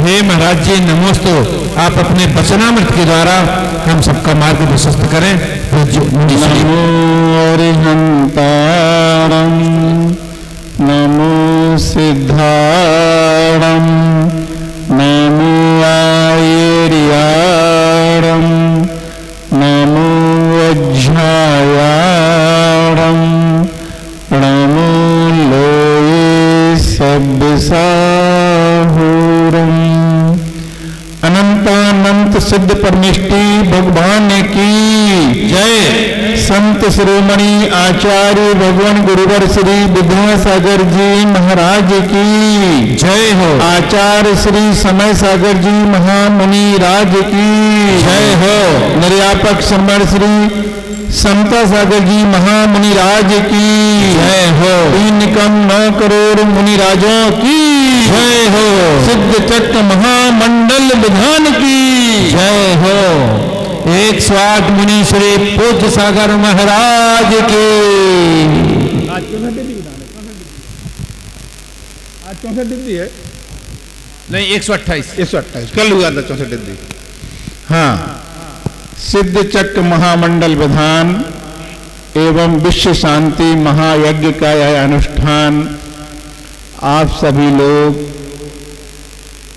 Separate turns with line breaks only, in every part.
हे महाराज जी नमोस्तु, आप अपने वचनामृत के द्वारा हम सबका मार्ग प्रशस्त करें।
नमो अरिहंतारं नमो सिद्धारं नमो आयर्यारं नमो वज्रायारं नमो लोये सब्बसाहुरम्। अनंतानंत सिद्ध परमेष्टि भगवान की जय। संत शिरोमणि आचार्य भगवान गुरुवर श्री विद्यासागर जी महाराज की जय हो। आचार्य श्री समय सागर जी महामुनि राज की जय हो। निर्यापक समर श्री समता सागर जी महामुनि राज की जय हो। 3,9 करोड़ मुनि राजों की जय हो। सिद्ध चक्र महामंडल विधान की जय हो। 108 मुनि श्री पूज्य सागर महाराज की।
आज 64 डिग्री है
नहीं 128
128 कल हुआ था 64 डिग्री।
हाँ, सिद्ध चक्र महामंडल विधान एवं विश्व शांति महायज्ञ का यह अनुष्ठान आप सभी लोग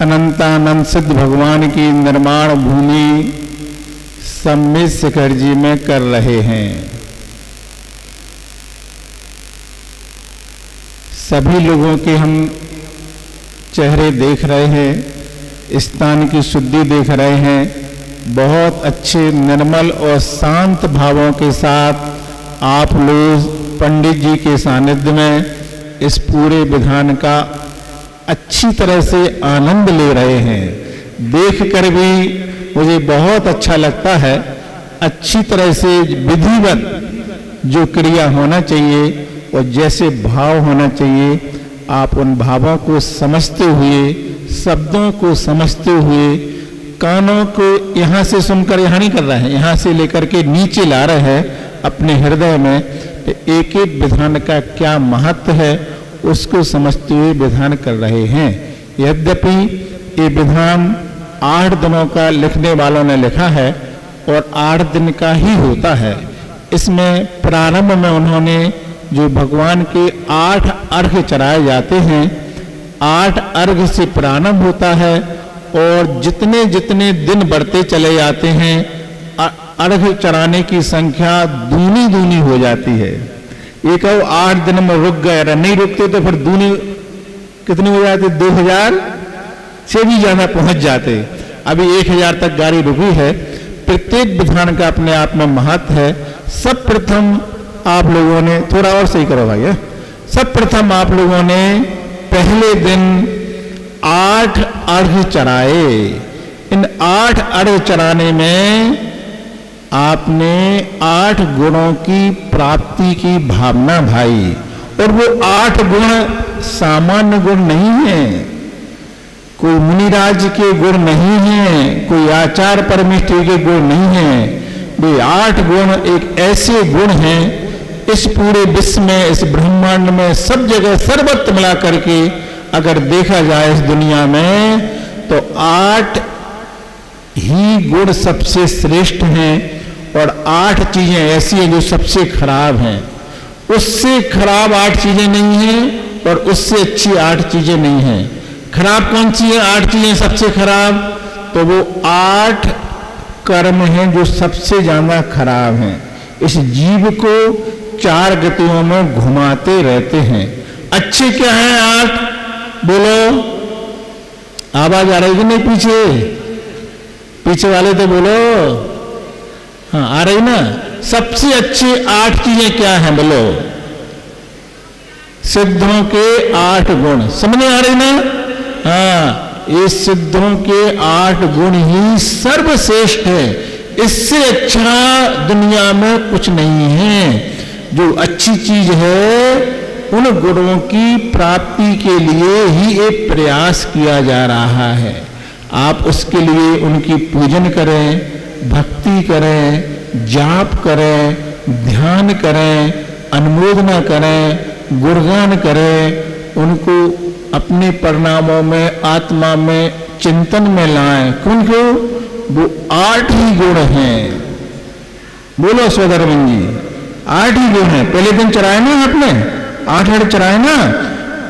अनंतानंद सिद्ध भगवान की निर्माण भूमि सम्मित शिखर जी में कर रहे हैं। सभी लोगों के हम चेहरे देख रहे हैं, स्थान की शुद्धि देख रहे हैं। बहुत अच्छे निर्मल और शांत भावों के साथ आप लोग पंडित जी के सानिध्य में इस पूरे विधान का अच्छी तरह से आनंद ले रहे हैं। देखकर भी मुझे बहुत अच्छा लगता है। अच्छी तरह से विधिवत जो क्रिया होना चाहिए और जैसे भाव होना चाहिए, आप उन भावों को समझते हुए, शब्दों को समझते हुए, कानों को यहाँ से सुनकर यहाँ नहीं कर रहे हैं, यहाँ से लेकर के नीचे ला रहे हैं अपने हृदय में। एक एक विधान का क्या महत्व है उसको समझते हुए विधान कर रहे हैं। यद्यपि ये विधान 8 दिनों का लिखने वालों ने लिखा है और 8 दिन का ही होता है। इसमें प्रारंभ में उन्होंने जो भगवान के 8 अर्घ चढ़ाए जाते हैं, 8 अर्घ से प्रारंभ होता है और जितने जितने दिन बढ़ते चले जाते हैं अर्घ चढ़ाने की संख्या दूनी दूनी हो जाती है। ये कहो 8 दिन में रुक गए, नहीं रुकते तो फिर दूनी कितनी हो जाती, 2000 से भी ज्यादा पहुंच जाते। अभी 1000 तक गाड़ी रुकी है। प्रत्येक विधान का अपने आप में महत्व है। सब प्रथम आप लोगों ने थोड़ा और सही करो भाई, सब प्रथम आप लोगों ने पहले दिन 8 अर्घ चढ़ाए। इन 8 अर्घ चढ़ाने में आपने 8 गुणों की प्राप्ति की भावना भाई। और वो 8 गुण सामान्य गुण नहीं है, कोई मुनिराज के गुण नहीं है, कोई आचार परमेष्टि के गुण नहीं है। वे 8 गुण एक ऐसे गुण हैं इस पूरे विश्व में, इस ब्रह्मांड में, सब जगह सर्वत्र मिला करके अगर देखा जाए इस दुनिया में तो 8 ही गुण सबसे श्रेष्ठ हैं और 8 चीजें ऐसी हैं जो सबसे खराब हैं। उससे खराब 8 चीजें नहीं हैं और उससे अच्छी 8 चीजें नहीं हैं। खराब कौन सी है? 8 चीजें सबसे खराब, तो वो 8 कर्म हैं जो सबसे ज्यादा खराब हैं। इस जीव को 4 गतियों में घुमाते रहते हैं। अच्छे क्या हैं 8? बोलो, आवाज आ रही कि नहीं? पीछे वाले तो बोलो। हाँ, आ रही ना? सबसे अच्छी 8 चीजें क्या हैं बोलो? सिद्धों के 8 गुण। समझ में आ रही ना? हाँ, ये सिद्धों के 8 गुण ही सर्वश्रेष्ठ है। इससे अच्छा दुनिया में कुछ नहीं है। जो अच्छी चीज है उन गुणों की प्राप्ति के लिए ही एक प्रयास किया जा रहा है। आप उसके लिए उनकी पूजन करें, भक्ति करें, जाप करें, ध्यान करें, अनुमोदना करें, गुणगान करें, उनको अपने परिणामों में, आत्मा में चिंतन में लाएं। क्योंकि वो 8 ही गुण हैं। बोलो सोदरवन जी, 8 ही गुण हैं। पहले दिन चढ़ाए ना आपने, 8 चढ़ाए ना।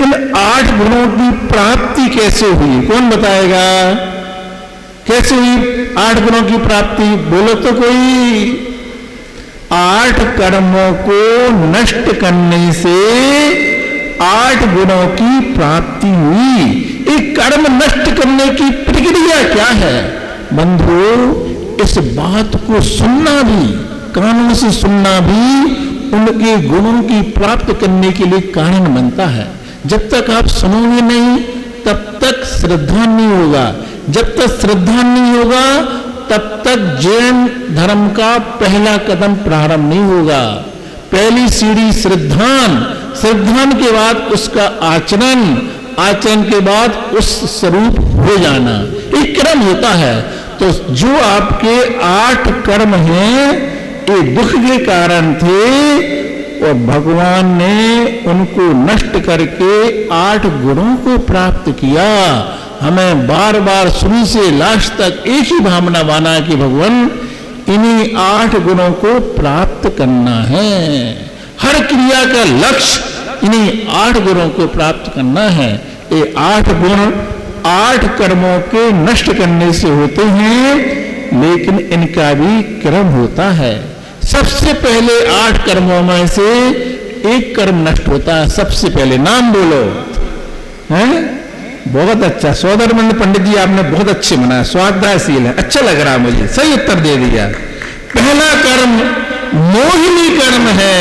इन 8 गुणों की प्राप्ति कैसे हुई, कौन बताएगा? कैसे हुई 8 गुणों की प्राप्ति? बोलो तो कोई। 8 कर्मों को नष्ट करने से 8 गुणों की प्राप्ति हुई। एक कर्म नष्ट करने की प्रक्रिया क्या है बंधु? इस बात को सुनना भी, कानों से सुनना भी उनके गुणों की प्राप्त करने के लिए कारण बनता है। जब तक आप सुनोगे नहीं तब तक श्रद्धा नहीं होगा। जब तक श्रद्धा नहीं होगा तब तक जैन धर्म का पहला कदम प्रारंभ नहीं होगा। पहली सीढ़ी श्रद्धान, श्रद्धान के बाद उसका आचरण, आचरण के बाद उस स्वरूप हो जाना, एक क्रम होता है। तो जो आपके 8 कर्म हैं ये दुख के कारण थे और भगवान ने उनको नष्ट करके 8 गुणों को प्राप्त किया। हमें बार बार शुरू से लास्ट तक एक ही भावना बना कि भगवान इन्हीं 8 गुणों को प्राप्त करना है। हर क्रिया का लक्ष्य इन्हीं 8 गुणों को प्राप्त करना है। ये 8 गुण 8 कर्मों के नष्ट करने से होते हैं, लेकिन इनका भी क्रम होता है। सबसे पहले 8 कर्मों में से एक कर्म नष्ट होता है। सबसे पहले नाम बोलो, हैं? बहुत अच्छा सोदरमंड पंडित जी, आपने बहुत अच्छे मनाया, स्वाध्यायशील है, अच्छा लग रहा मुझे, सही उत्तर दे दिया। पहला कर्म मोहिनी कर्म है।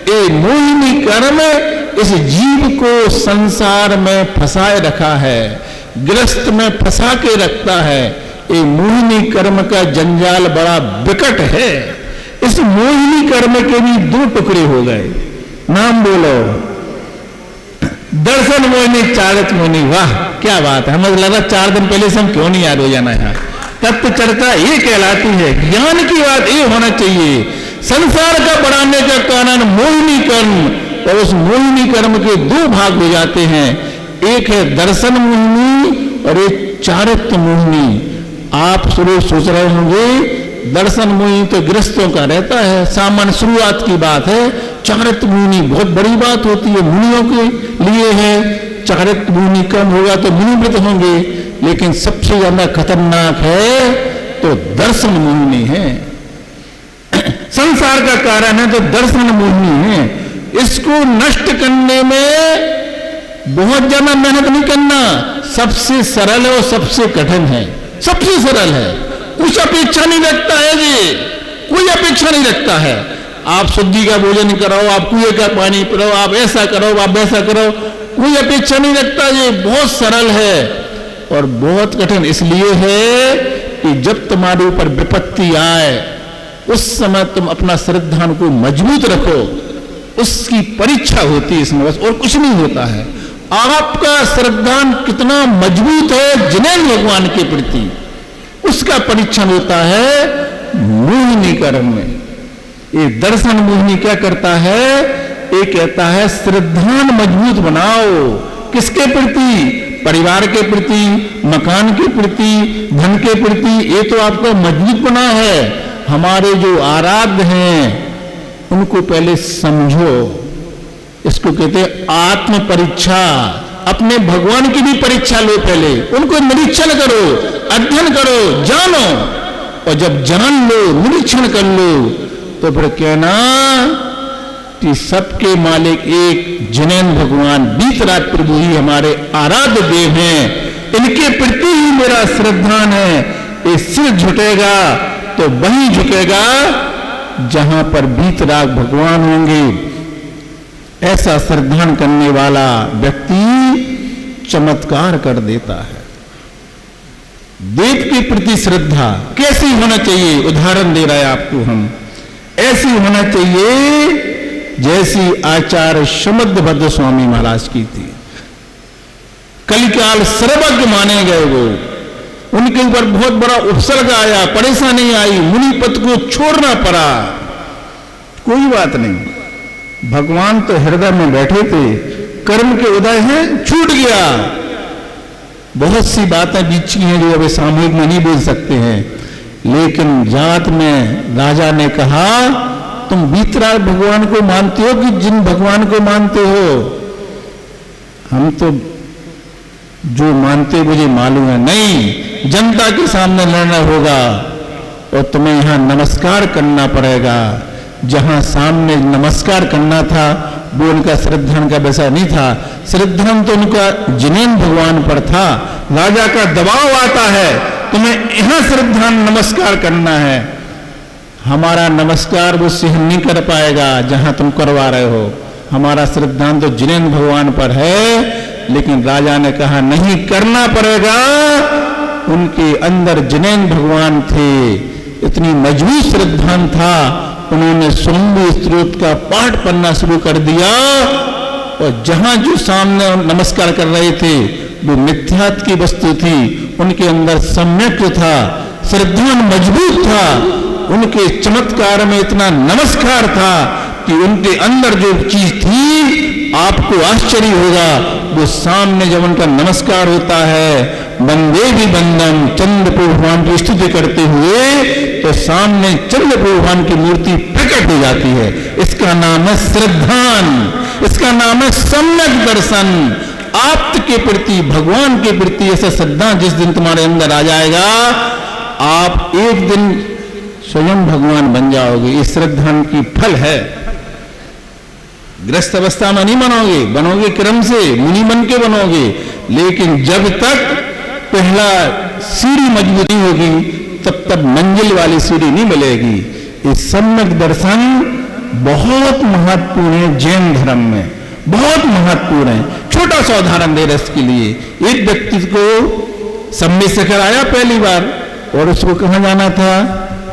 ये मोहिनी कर्म इस जीव को संसार में फंसाए रखा है, ग्रस्त में फंसा के रखता है। ये मोहिनी कर्म का जंजाल बड़ा विकट है। इस मोहिनी कर्म के भी 2 टुकड़े हो गए। नाम बोलो, दर्शन मोहिनी, चारित मोहिनी। वाह क्या बात है, हमें लगा 4 दिन पहले से हम क्यों नहीं याद हो जाना है। तत्व चर्चा ये कहलाती है, ज्ञान की बात ये होना चाहिए। संसार का बढ़ाने का कारण मोहिनी कर्म, और उस मोहिनी कर्म के 2 भाग हो जाते हैं। एक है दर्शन मोहिनी और एक चारित्र मोहिनी। आप शुरू सोच रहे होंगे दर्शन मोहिनी तो गृहस्थों का रहता है, सामान्य शुरुआत की बात है। चारित्र मोहिनी बहुत बड़ी बात होती है, मुनियों के लिए है। चारित्र मोहिनी कम होगा तो मुनि व्रत होंगे, लेकिन सबसे ज्यादा खतरनाक है तो दर्शन मोहिनी है। संसार का कारण है तो दर्शन मोहिनी है। इसको नष्ट करने में बहुत ज्यादा मेहनत नहीं करना, सबसे सरल है और सबसे कठिन है। सबसे सरल है, कुछ अपेक्षा नहीं रखता है जी, कोई अपेक्षा नहीं रखता है। आप शुद्धि का भोजन करो, आप कुएं का पानी पिलो, आप ऐसा करो, आप वैसा करो, कोई अपेक्षा नहीं रखता। ये बहुत सरल है और बहुत कठिन इसलिए है कि जब तुम्हारे ऊपर विपत्ति आए उस समय तुम अपना श्रद्धान को मजबूत रखो, उसकी परीक्षा होती है इसमें, बस और कुछ नहीं होता है। आपका श्रद्धान कितना मजबूत है जिनेन्द्र भगवान के प्रति, उसका परीक्षण होता है मोहिनी कर्म में। ये दर्शन मोहिनी क्या करता है? ये कहता है श्रद्धान मजबूत बनाओ। किसके प्रति? परिवार के प्रति, मकान के प्रति, धन के प्रति। ये तो आपको मजबूत बना है। हमारे जो आराध्य हैं उनको पहले समझो, इसको कहते हैं आत्म परीक्षा। अपने भगवान की भी परीक्षा लो, पहले उनको निरीक्षण करो, अध्ययन करो, जानो। और जब जान लो, निरीक्षण कर लो, तो फिर कहना कि सबके मालिक एक जिनेन्द्र भगवान बीतराज प्रभु ही हमारे आराध्य देव हैं। इनके प्रति ही मेरा श्रद्धान है। ये सिर झुकेगा तो वहीं झुकेगा जहां पर बीतराग भगवान होंगे। ऐसा श्रद्धान करने वाला व्यक्ति चमत्कार कर देता है। देव के प्रति श्रद्धा कैसी होना चाहिए? उदाहरण दे रहा है आपको हम। ऐसी होना चाहिए जैसी आचार्य सुमद्भद्र स्वामी महाराज की थी। कलिकाल सर्वज्ञ माने गए वो, उनके ऊपर बहुत बड़ा उपसर्ग आया, परेशानी आई, मुनि पद को छोड़ना पड़ा। कोई बात नहीं, भगवान तो हृदय में बैठे थे, कर्म के उदय हैं, छूट गया। बहुत सी बातें बीच की हैं जो अभी सामूहिक में नहीं बोल सकते हैं, लेकिन रात में राजा ने कहा तुम वीतराग भगवान को मानते हो कि जिन भगवान को मानते हो? हम तो जो मानते मुझे मालूम है। नहीं, जनता के सामने लड़ना होगा और तुम्हें यहां नमस्कार करना पड़ेगा। जहां सामने नमस्कार करना था वो उनका श्रद्धान का वैसा नहीं था। श्रद्धान तो उनका जिनेन भगवान पर था। राजा का दबाव आता है तुम्हें यहां श्रद्धान नमस्कार करना है। हमारा नमस्कार वो सहन नहीं कर पाएगा जहां तुम करवा रहे हो। हमारा श्रद्धान तो जिनेन भगवान पर है। लेकिन राजा ने कहा नहीं, करना पड़ेगा। उनके अंदर जिनेन भगवान थे, इतनी मजबूत श्रद्धान था। उन्होंने स्वयंभू स्त्रोत का पाठ पढ़ना शुरू कर दिया और जहां जो सामने नमस्कार कर रहे थे वो मिथ्यात्व की वस्तु थी, उनके अंदर सम्यक था, श्रद्धान मजबूत था। उनके चमत्कार में इतना नमस्कार था कि उनके अंदर जो चीज थी आपको आश्चर्य होगा। वो सामने जब उनका नमस्कार होता है वंदे भी बंदम चंद्र भगवान की स्तुति करते हुए, तो सामने चंद्र भगवान की मूर्ति प्रकट हो जाती है। इसका नाम है श्रद्धान, इसका नाम है सम्यक दर्शन। आप के प्रति, भगवान के प्रति ऐसा श्रद्धा जिस दिन तुम्हारे अंदर आ जाएगा, आप एक दिन स्वयं भगवान बन जाओगे। इस श्रद्धान की फल है। गृहस्थ अवस्था में नहीं बनोगे, बनोगे क्रम से, मुनि बन के बनोगे। लेकिन जब तक पहला सीढ़ी मजबूत नहीं होगी तब तक मंजिल वाली सीढ़ी नहीं मिलेगी। ये सम्यक दर्शन बहुत महत्वपूर्ण है जैन धर्म में, बहुत महत्वपूर्ण है। छोटा सा उदाहरण दे रहे इसके लिए। एक व्यक्ति को सम्मेद शिखर आया पहली बार और उसको कहाँ जाना था?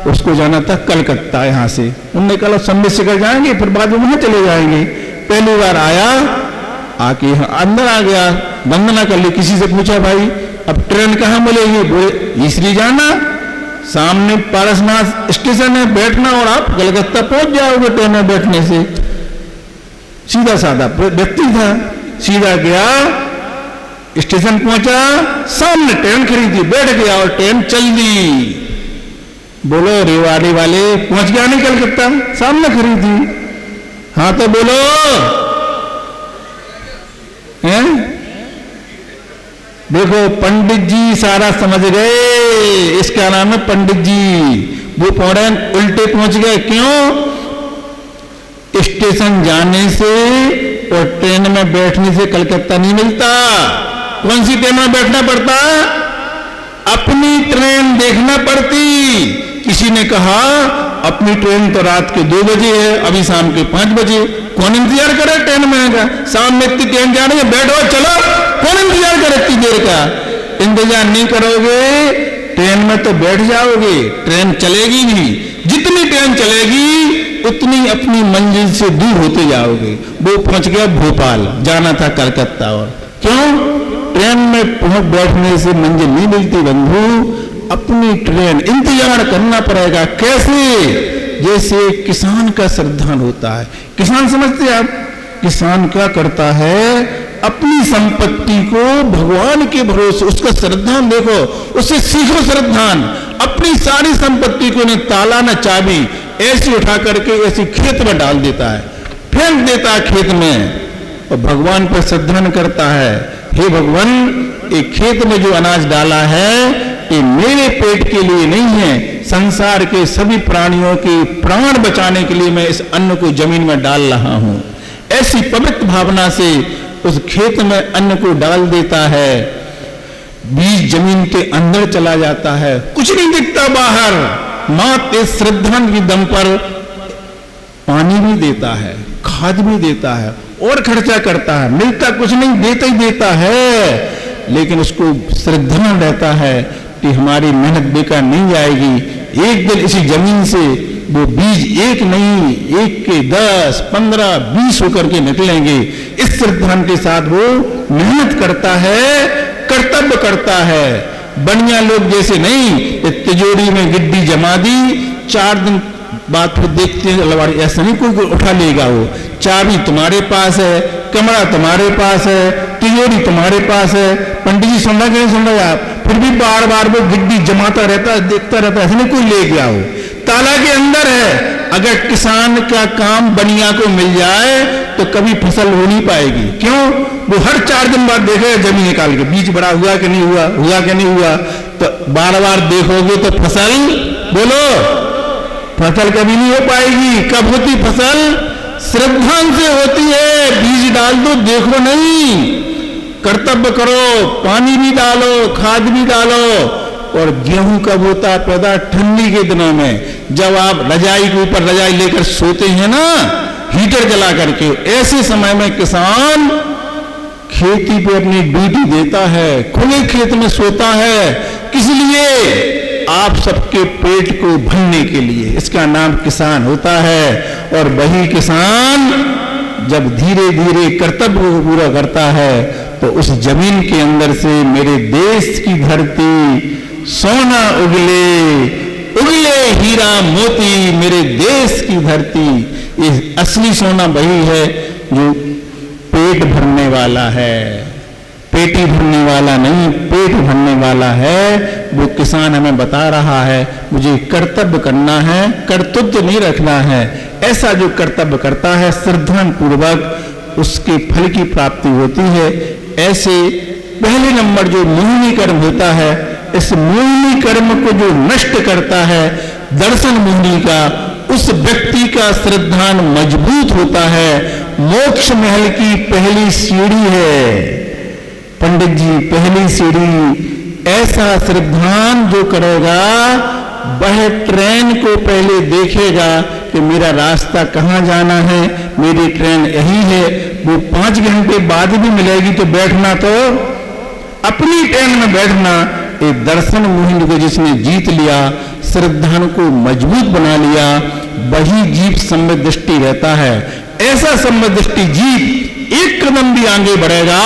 उसको जाना था कलकत्ता यहाँ से। उन्होंने कहा सम्मेद शिखर जाएंगे फिर बाद में वहां चले जाएंगे। पहली बार आया, आके अंदर आ गया, वंदना कर ली। किसी से पूछा भाई अब ट्रेन कहाँ मिलेगी? बोले इसलिए जाना, सामने पारसनाथ स्टेशन है, बैठना और आप कलकत्ता पहुंच जाओगे ट्रेन में बैठने से। सीधा साधा व्यक्ति था, सीधा गया, स्टेशन पहुंचा, सामने ट्रेन खरीदी, बैठ गया और ट्रेन चल दी। बोलो रेवाड़ी वाले, पहुंच गया नहीं कलकत्ता? सामने खरीदी। हाँ तो बोलो हैं? देखो पंडित जी सारा समझ गए, इसका नाम है पंडित जी। वो पौड़े उल्टे पहुंच गए। क्यों? स्टेशन जाने से और ट्रेन में बैठने से कलकत्ता नहीं मिलता। कौन सी ट्रेन में बैठना पड़ता? अपनी ट्रेन देखना पड़ती। किसी ने कहा अपनी ट्रेन तो रात के 2 बजे है, अभी शाम के 5 बजे, कौन इंतजार करे ट्रेन में का? सामने इतनी ट्रेन जा रही है, बैठो चलो, कौन इंतजार करे इतनी देर का? इंतजार नहीं करोगे ट्रेन में तो बैठ जाओगे, ट्रेन चलेगी भी। जितनी ट्रेन चलेगी उतनी अपनी मंजिल से दूर होते जाओगे। वो पहुंच गया भोपाल, जाना था कलकत्ता। और क्यों? ट्रेन में पहुंच बैठने से मंजिल नहीं मिलती बंधु, अपनी ट्रेन इंतजार करना पड़ेगा। कैसे? जैसे किसान का श्रद्धान होता है। किसान समझते हैं आप? किसान क्या करता है? अपनी संपत्ति को भगवान के भरोसे, उसका श्रद्धान देखो, उससे सीखो श्रद्धान। अपनी सारी संपत्ति को न ताला न चाबी ऐसे उठा करके ऐसे खेत में डाल देता है, फेंक देता है खेत में, और भगवान पर श्रद्धान करता है। हे भगवान, एक खेत में जो अनाज डाला है ये मेरे पेट के लिए नहीं है, संसार के सभी प्राणियों के प्राण बचाने के लिए मैं इस अन्न को जमीन में डाल रहा हूं। ऐसी पवित्र भावना से उस खेत में अन्न को डाल देता है। बीज जमीन के अंदर चला जाता है, कुछ नहीं दिखता बाहर। मात्र इस श्रद्धान की दम पर पानी भी देता है, खाद भी देता है और खर्चा करता है। मिलता कुछ नहीं, देता ही देता है। लेकिन उसको श्रद्धान रहता है कि हमारी मेहनत बेकार नहीं जाएगी। एक दिन इसी जमीन से वो बीज एक नहीं, एक के 10, 15, 20 होकर के निकलेंगे। इस श्रद्धान के साथ वो मेहनत करता है, कर्तव्य करता है। बढ़िया लोग जैसे नहीं, तिजोरी में गिड्डी जमा दी, 4 दिन बाद फिर देखते हैं लवाड़ी, ऐसा नहीं कोई उठा लेगा। वो चाबी तुम्हारे पास है, कमरा तुम्हारे पास है, तिजोरी तुम्हारे पास है, पंडित जी सुन रहे कि नहीं सुन रहे आप, फिर भी बार बार वो गिड्डी जमाता रहता है, देखता रहता है, ऐसे नहीं कोई ले गया हो, ताला के अंदर है। अगर किसान का काम बनिया को मिल जाए तो कभी फसल हो नहीं पाएगी। क्यों? वो हर 4 दिन बाद देखेगा जमीन निकाल के, बीज बड़ा हुआ कि नहीं हुआ, हुआ कि नहीं हुआ। तो बार बार देखोगे तो फसल, बोलो, फसल कभी नहीं हो पाएगी। कब होती फसल? श्रद्धा से होती है। बीज डाल दो, देखो नहीं, कर्तव्य करो, पानी भी डालो, खाद भी डालो। और गेहूं कब होता है पैदा? ठंडी के दिनों में, जब आप रजाई के ऊपर रजाई लेकर सोते हैं ना, हीटर जला करके, ऐसे समय में किसान खेती पे अपनी ड्यूटी देता है, खुले खेत में सोता है। किस लिए? आप सबके पेट को भरने के लिए। इसका नाम किसान होता है। और वही किसान जब धीरे धीरे कर्तव्य को पूरा करता है तो उस जमीन के अंदर से मेरे देश की धरती सोना उगले, उगले हीरा मोती मेरे देश की धरती। ये असली सोना वही है जो पेट भरने वाला है, पेटी भरने वाला नहीं, पेट भरने वाला है। वो किसान हमें बता रहा है मुझे कर्तव्य करना है, कर्तव्य नहीं रखना है। ऐसा जो कर्तव्य करता है श्रद्धापूर्वक उसके फल की प्राप्ति होती है। ऐसे पहले नंबर जो मोहिनी कर्म होता है, इस मोहिनी कर्म को जो नष्ट करता है दर्शन मोहिनी का, उस व्यक्ति का श्रद्धान मजबूत होता है। मोक्ष महल की पहली सीढ़ी है पंडित जी, पहली सीढ़ी। ऐसा श्रद्धान जो करेगा वह ट्रेन को पहले देखेगा कि मेरा रास्ता कहाँ जाना है, मेरी ट्रेन यही है। वो 5 घंटे बाद भी मिलेगी तो बैठना, तो अपनी ट्रेन में बैठना। एक दर्शन मोहिनी को जिसने जीत लिया, श्रद्धान को मजबूत बना लिया, वही जीव सम्यक दृष्टि रहता है। ऐसा सम्यक दृष्टि जीव एक कदम भी आगे बढ़ेगा,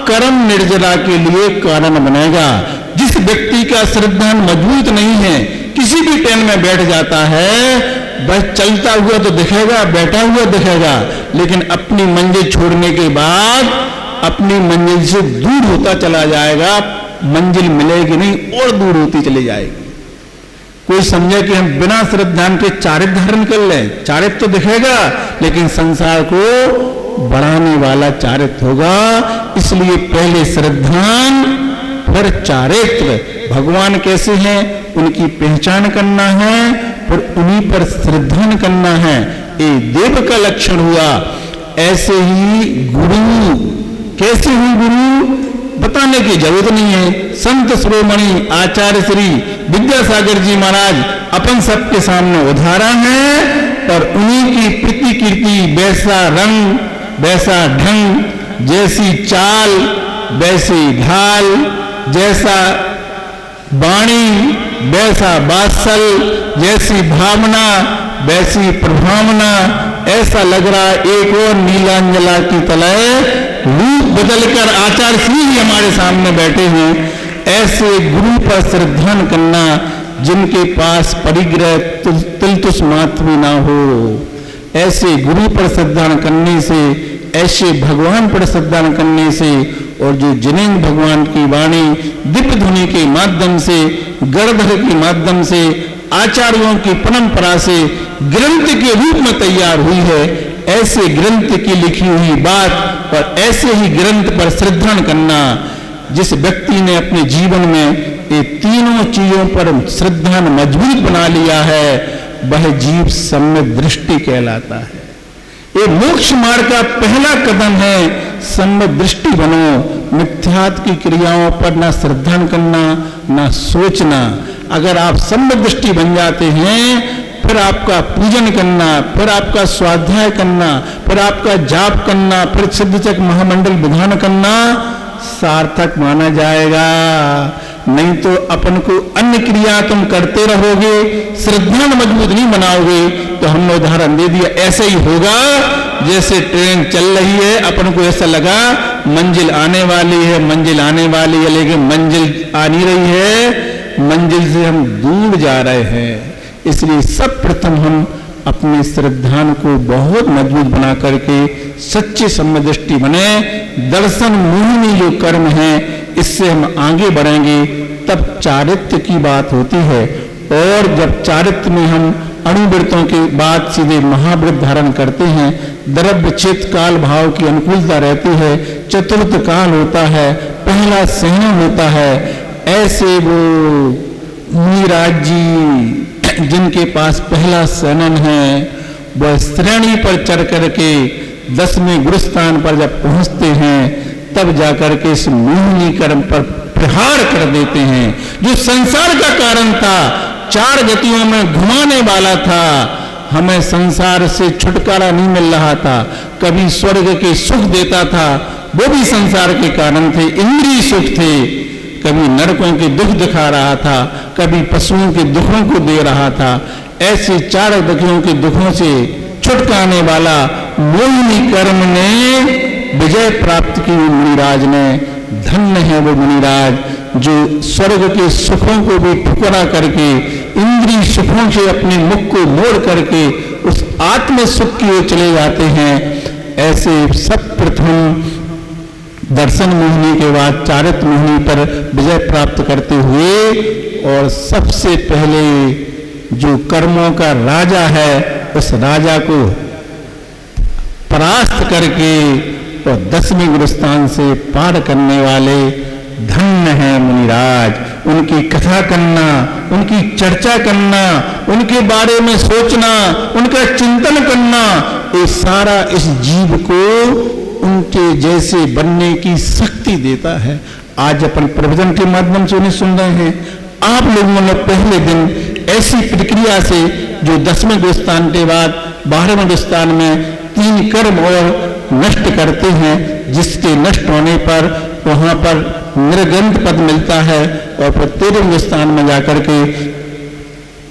कर्म निर्जला के लिए कारण बनेगा। जिस व्यक्ति का श्रद्धान मजबूत नहीं है, किसी भी ट्रेन में बैठ जाता है, बस चलता हुआ तो दिखेगा, बैठा हुआ दिखेगा, लेकिन अपनी मंजिल छोड़ने के बाद अपनी मंजिल से दूर होता चला जाएगा। मंजिल मिलेगी नहीं और दूर होती चली जाएगी। कोई समझे कि हम बिना श्रद्धान के चारित्र धारण कर लें, चारित्र तो दिखेगा लेकिन संसार को बढ़ाने वाला चारित्र होगा। इसलिए पहले श्रद्धान फिर चारित्र। भगवान कैसे हैं उनकी पहचान करना है, फिर उन्हीं पर श्रद्धान करना है। ये देव का लक्षण हुआ। ऐसे ही गुरु, कैसे हुई गुरु बताने की जरूरत नहीं है। संत शिरोमणि आचार्य श्री विद्यासागर जी महाराज अपन सबके सामने उदाहरण है। और उन्हीं की प्रतिकीर्ति, वैसा रंग वैसा ढंग, जैसी चाल वैसी ढाल, जैसा वाणी वैसा वात्सल, जैसी भावना वैसी प्रभावना। ऐसा लग रहा एक और नीलांजला की तरह रूप बदलकर आचार्य श्री जी हमारे सामने बैठे हैं। ऐसे गुरु पर श्रद्धान करना जिनके पास परिग्रह तिलतुष मात्र भी ना हो। ऐसे गुरु पर श्रद्धान करने से, ऐसे भगवान पर श्रद्धान करने से, और जो जिनेन्द्र भगवान की वाणी दिव्य ध्वनि के माध्यम से, गणधर के माध्यम से, आचार्यों की परंपरा से ग्रंथ के रूप में तैयार हुई है, ऐसे ग्रंथ की लिखी हुई बात और ऐसे ही ग्रंथ पर श्रद्धान करना। जिस व्यक्ति ने अपने जीवन में ये तीनों चीजों पर श्रद्धान मजबूत बना लिया है, वह जीव सम्यक दृष्टि कहलाता है। ये मोक्ष मार्ग का पहला कदम है। सम्यक दृष्टि बनो। मिथ्यात्व की क्रियाओं पर ना श्रद्धान करना, ना सोचना। अगर आप सम्यक दृष्टि बन जाते हैं, फिर आपका पूजन करना, फिर आपका स्वाध्याय करना, फिर आपका जाप करना, फिर सिद्धचक महामंडल विधान करना सार्थक माना जाएगा। नहीं तो अपन को अन्य क्रिया तुम करते रहोगे, श्रद्धा मजबूत नहीं बनाओगे। तो हमने उदाहरण दे दिया, ऐसे ही होगा जैसे ट्रेन चल रही है, अपन को ऐसा लगा मंजिल आने वाली है, मंजिल आने वाली है, लेकिन मंजिल आ नहीं रही है, मंजिल से हम दूर जा रहे हैं। इसलिए सब प्रथम हम अपने श्रद्धान को बहुत मजबूत बना करके सच्चे सम्यदृष्टि बने, दर्शन मोहिनी जो कर्म है इससे हम आगे बढ़ेंगे, तब चारित्र्य की बात होती है। और जब चारित्र्य में हम अणुवृत्तों के बाद सीधे महाव्रत धारण करते हैं, द्रव्य चित्त काल भाव की अनुकूलता रहती है, चतुर्थ काल होता है, पहला सहन होता है। ऐसे वो मुनिराज जी जिनके पास पहला सनन है, वह श्रेणी पर चढ़ करके 10वें गुरुस्थान पर जब पहुंचते हैं, तब जाकर के इस मोहिनी कर्म पर प्रहार कर देते हैं। जो संसार का कारण था, 4 गतियों में घुमाने वाला था, हमें संसार से छुटकारा नहीं मिल रहा था, कभी स्वर्ग के सुख देता था, वो भी संसार के कारण थे, इंद्रिय सुख थे, कभी नरकों के दुख दिखा रहा था, कभी पशुओं के दुखों को दे रहा था। ऐसे 4 गतियों के दुखों से छुटकाने वाला मोहिनी कर्म ने विजय प्राप्त की मुनिराज ने। धन्य है वो मुनिराज जो स्वर्ग के सुखों को भी ठुकरा करके, इंद्रिय सुखों से अपने मुख को मोड़ करके उस आत्म सुख की ओर चले जाते हैं। ऐसे सब प्रथम दर्शन मोहिनी के बाद चारित्र मोहिनी पर विजय प्राप्त करते हुए, और सबसे पहले जो कर्मों का राजा है उस राजा को परास्त करके और 10वें गुरुस्थान से पार करने वाले धन्य है मुनिराज। उनकी कथा करना, उनकी चर्चा करना, उनके बारे में सोचना, उनका चिंतन करना, ये सारा इस जीव को उनके जैसे बनने की शक्ति देता है। आज अपन प्रवचन के माध्यम से उन्हें सुन रहे हैं। आप लोगों ने पहले दिन ऐसी प्रक्रिया से जो 10वें गुरुस्थान के बाद 12वें गुरुस्थान में 3 कर्म और नष्ट करते हैं, जिसके नष्ट होने पर वहां पर निर्गंध पद मिलता है, और फिर 13वें स्थान में जाकर के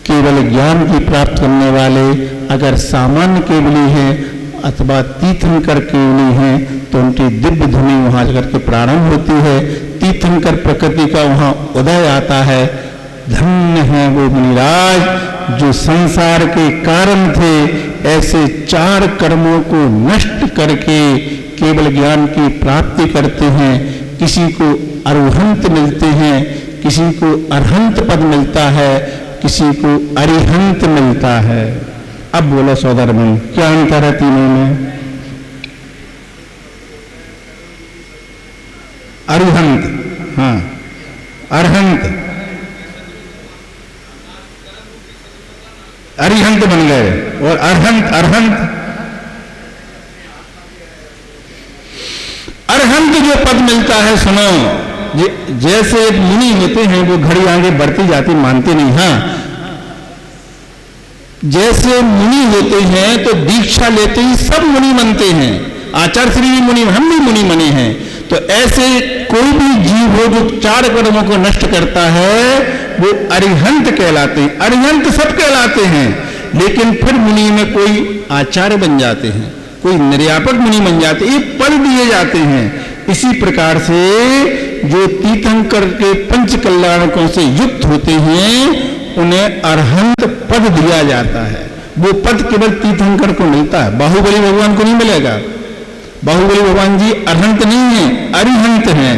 केवल ज्ञान की प्राप्त करने वाले अगर सामान्य केवली हैं अथवा तीर्थंकर केवली हैं तो उनकी दिव्य ध्वनि वहां जाकर के प्रारंभ होती है, तीर्थंकर प्रकृति का वहां उदय आता है। धन्य है वो मुनिराज जो संसार के कारण थे, ऐसे 4 कर्मों को नष्ट करके केवल ज्ञान की प्राप्ति करते हैं। किसी को अरुहंत मिलते हैं, किसी को अरहंत पद मिलता है, किसी को अरिहंत मिलता है। अब बोलो सौदर में क्या अंतर है तीनों में? अरिहंत, हाँ, अरहंत, अरिहंत बन गए, और अरहंत, अरहंत जो पद मिलता है, सुनो, जैसे मुनि होते हैं वो घड़ी आगे बढ़ती जाती मानते नहीं। हाँ, जैसे मुनि होते हैं तो दीक्षा लेते ही सब मुनि बनते हैं। आचार्य श्री भी मुनि, हम भी मुनि बने हैं। तो ऐसे कोई भी जीव हो जो 4 कर्मों को नष्ट करता है वो अरिहंत कहलाते हैं। अरिहंत सब कहलाते हैं, लेकिन फिर मुनि में कोई आचार्य बन जाते हैं, कोई निर्यापक मुनि बन जाते हैं, ये पद दिए जाते हैं। इसी प्रकार से जो तीर्थंकर के 5 कल्याणकों से युक्त होते हैं उन्हें अरहंत पद दिया जाता है। वो पद केवल तीर्थंकर को मिलता है, बाहुबली भगवान को नहीं मिलेगा। बाहुबली भगवान जी अरहंत नहीं है, अरिहंत हैं।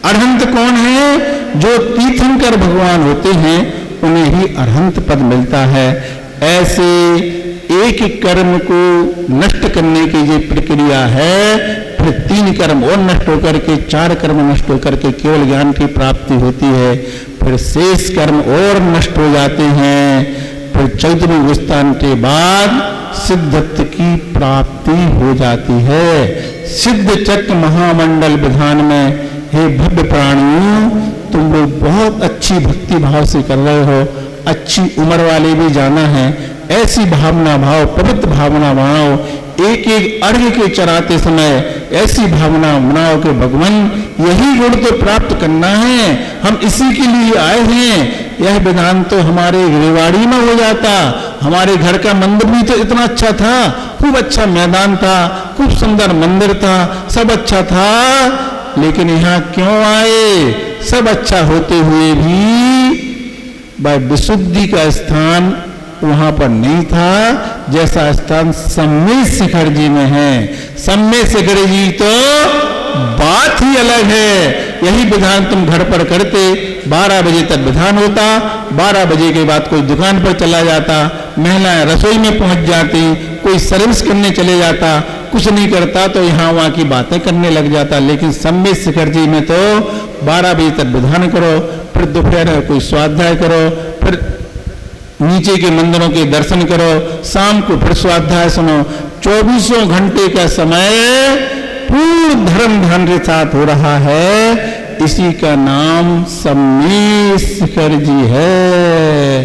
अरहंत कौन है? जो तीर्थंकर भगवान होते हैं उन्हें ही अरहंत पद मिलता है। ऐसे एक कर्म को नष्ट करने की ये प्रक्रिया है, फिर 3 कर्म और नष्ट होकर के 4 कर्म नष्ट होकर के केवल ज्ञान की प्राप्ति होती है। फिर शेष कर्म और नष्ट हो जाते हैं। फिर 14वें गुरुस्थान के बाद सिद्धत्व की प्राप्ति हो जाती है। सिद्ध चक्र महामंडल विधान में हे भव्य प्राणियों, तुम लोग बहुत अच्छी भक्ति भाव से कर रहे हो, अच्छी उम्र वाले भी जाना है। ऐसी भावना भाव, पवित्र भावना बनाओ। एक एक अर्घ्य के चढ़ाते समय ऐसी भावना बनाओ कि भगवान यही गुण तो प्राप्त करना है, हम इसी के लिए आए हैं। यह विधान तो हमारे रेवाड़ी में हो जाता, हमारे घर का मंदिर भी तो इतना अच्छा था, खूब अच्छा मैदान था, खूब सुंदर मंदिर था, सब अच्छा था, लेकिन यहाँ क्यों आए? सब अच्छा होते हुए भी वह विशुद्धि का स्थान वहां पर नहीं था, जैसा स्थान सम्मेद शिखर जी में है। सम्मेद शिखर जी तो बात ही अलग है। यही विधान तुम घर पर करते, 12 बजे तक विधान होता, 12 बजे के बाद कोई दुकान पर चला जाता, महिलाएं रसोई में पहुंच जाती, कोई सर्विस करने चले जाता, कुछ नहीं करता तो यहाँ वहाँ की बातें करने लग जाता। लेकिन सम्मेद शिखर जी में तो 12 बजे तक विधान करो, फिर दोपहर में कोई स्वाध्याय करो, फिर नीचे के मंदिरों के दर्शन करो, शाम को फिर स्वाध्याय सुनो। 24 घंटे का समय पूर्ण धर्म ध्यान के साथ हो रहा है। इसी का नाम सम्मेद शिखर जी है।